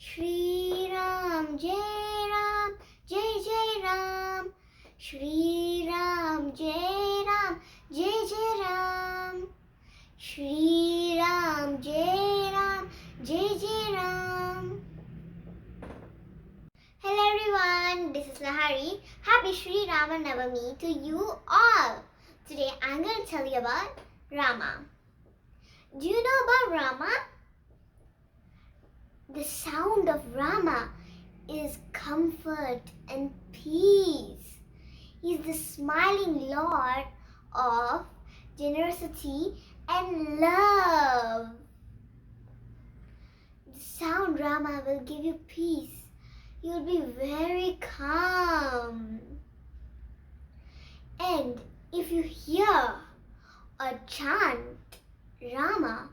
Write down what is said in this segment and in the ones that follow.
Sri Ram, Jai Ram. Sri Ram, Jai Ram. Sri Ram, Jai Ram. Hello everyone, this is Lahari. Happy Sri Ram Navami to you all. Today I'm going to tell you about Rama. Do you know about Rama? The sound of Rama is comfort and peace. He is the smiling Lord of generosity and love. The sound Rama will give you peace. You will be very calm. And if you hear or chant Rama,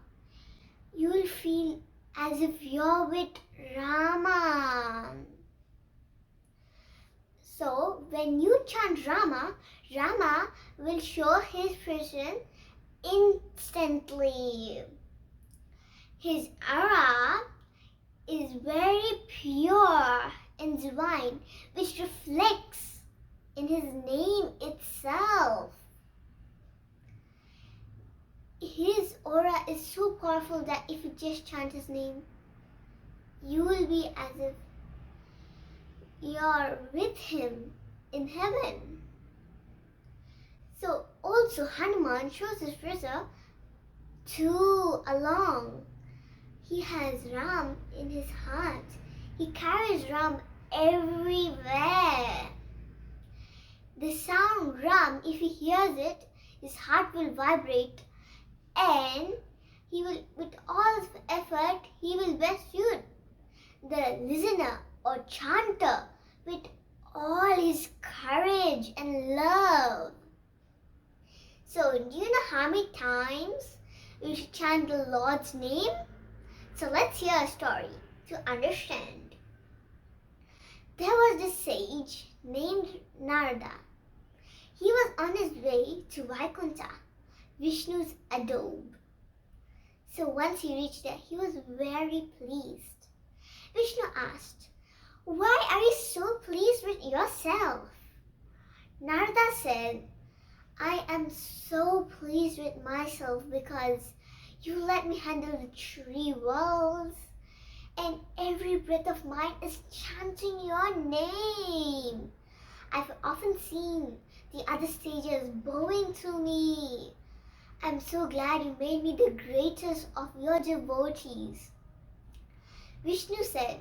you will feel as if you're with Rama. So when you chant Rama, Rama will show his presence instantly. His aura is very pure and divine, which reflects in his name itself. His aura is so powerful that if you just chant his name, you will be as if you're with him in heaven. So also Hanuman shows his presence too along. He has Ram in his heart. He carries Ram everywhere. The sound Ram, if he hears it, his heart will vibrate, and he will, with all his effort, he will best suit the listener or chanter with all his courage and love. So, do you know how many times we should chant the Lord's name? So let's hear a story to understand. There was this sage named Narada. He was on his way to Vaikuntha, Vishnu's abode. So once he reached there, he was very pleased. Vishnu asked, "Why are you so pleased with yourself?" Narada said, "I am so pleased with myself because you let me handle the 3 worlds, and every breath of mine is chanting your name. I've often seen the other sages bowing to me. I'm so glad you made me the greatest of your devotees." Vishnu said,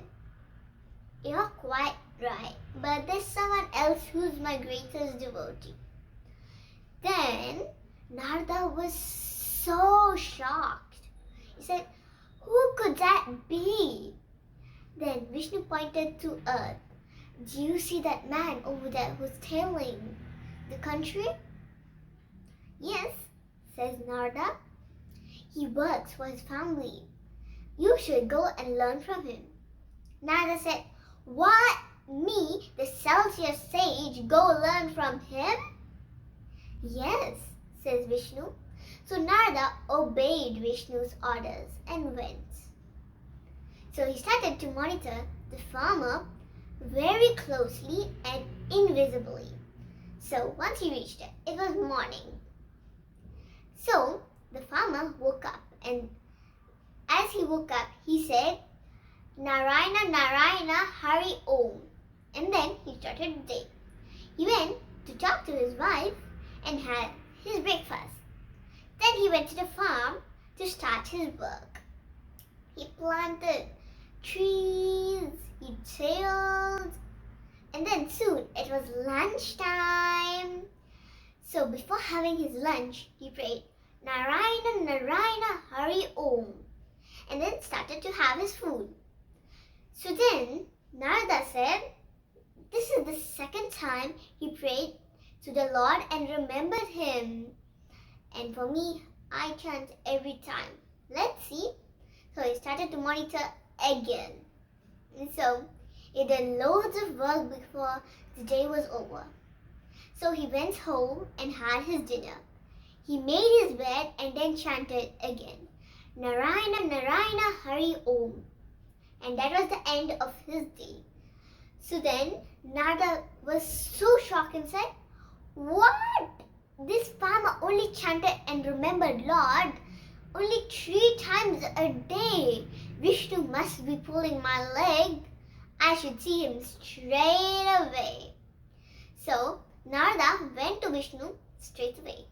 "You're quite right, but there's someone else who's my greatest devotee." Then Narada was so shocked. He said, "Who could that be?" Then Vishnu pointed to earth. "Do you see that man over there who's tailing the country?" "Yes," says Narada. "He works for his family. You should go and learn from him." Narada said, "What? Me, the Celsius sage, go learn from him?" "Yes," says Vishnu. So Narada obeyed Vishnu's orders and went. So he started to monitor the farmer very closely and invisibly. So once he reached it, it was morning. So the farmer woke up, and as he woke up, he said, "Narayana, Narayana, Hari Om." And then he started the day. He went to talk to his wife and had his breakfast. Then he went to the farm to start his work. He planted trees, he tilled, and then soon it was lunchtime. So before having his lunch, he prayed, "Narayana, Narayana, Hari Om," and then started to have his food. So then Narada said, this is the second time he prayed to the Lord and remembered him. And for me, I chant every time. Let's see. So he started to monitor again. And so he did loads of work before the day was over. So he went home and had his dinner. He made his bed and then chanted again, "Narayana, Narayana, Hari Om." And that was the end of his day. So then Narada was so shocked and said, "What? This farmer only chanted and remembered Lord only 3 times a day. Vishnu must be pulling my leg. I should see him straight away." So Narada went to Vishnu straight away.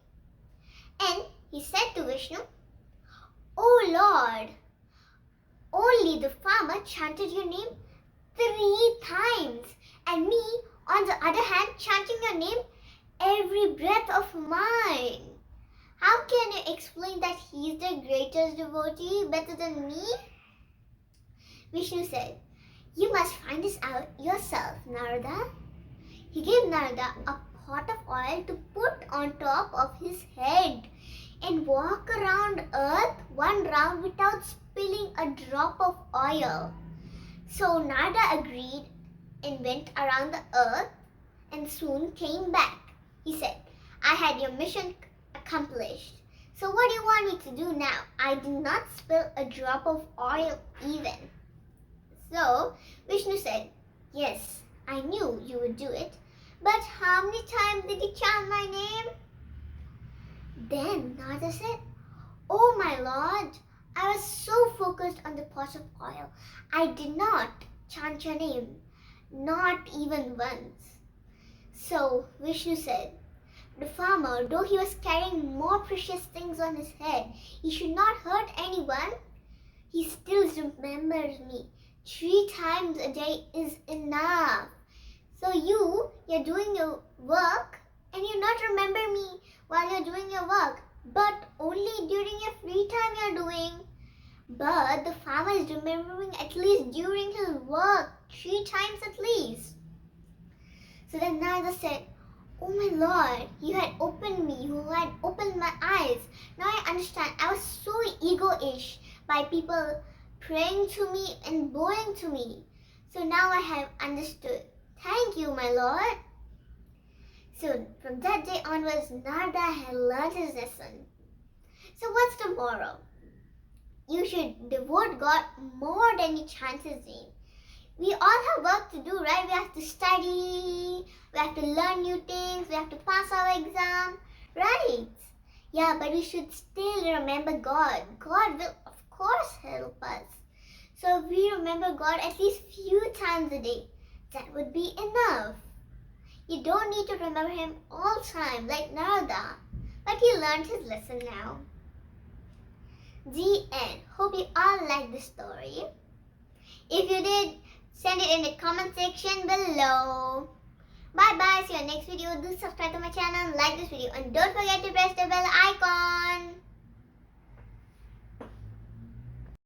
And he said to Vishnu, "Oh Lord, only the farmer chanted your name 3 times, and me, on the other hand, chanting your name every breath of mine. How can you explain that he is the greatest devotee better than me?" Vishnu said, "You must find this out yourself, Narada." He gave Narada a pot of oil to put on top of his head and walk around earth 1 round without spilling a drop of oil. So Narada agreed and went around the earth and soon came back. He said, "I had your mission accomplished. So what do you want me to do now? I did not spill a drop of oil even." So Vishnu said, "Yes, I knew you would do it. But how many times did you chant my name?" Then Narada said, "Oh my Lord, I was so focused on the pot of oil, I did not chant your name, not even once." So Vishnu said, "The farmer, though he was carrying more precious things on his head, he should not hurt anyone. He still remembers me. 3 times a day is enough. So you're doing your work and you not remember me while you're doing your work, but only during your free time you're doing. But the farmer is remembering at least during his work, 3 times at least." So then Narada said, "Oh my Lord, you had opened me, you had opened my eyes. Now I understand. I was so egoish by people praying to me and bowing to me. So now I have understood. Thank you, my Lord." So from that day onwards, Narada had learned his lesson. So what's the moral? You should devote God more than you chant his name. We all have work to do, right? We have to study, we have to learn new things, we have to pass our exam, right? Yeah, but we should still remember God. God will, of course, help us. So if we remember God at least few times a day, that would be enough. You don't need to remember him all the time like Narada, but he learned his lesson now. The end. Hope you all liked the story. If you did, send it in the comment section below. Bye bye. See you next video. Do subscribe to my channel, like this video, and don't forget to press the bell icon.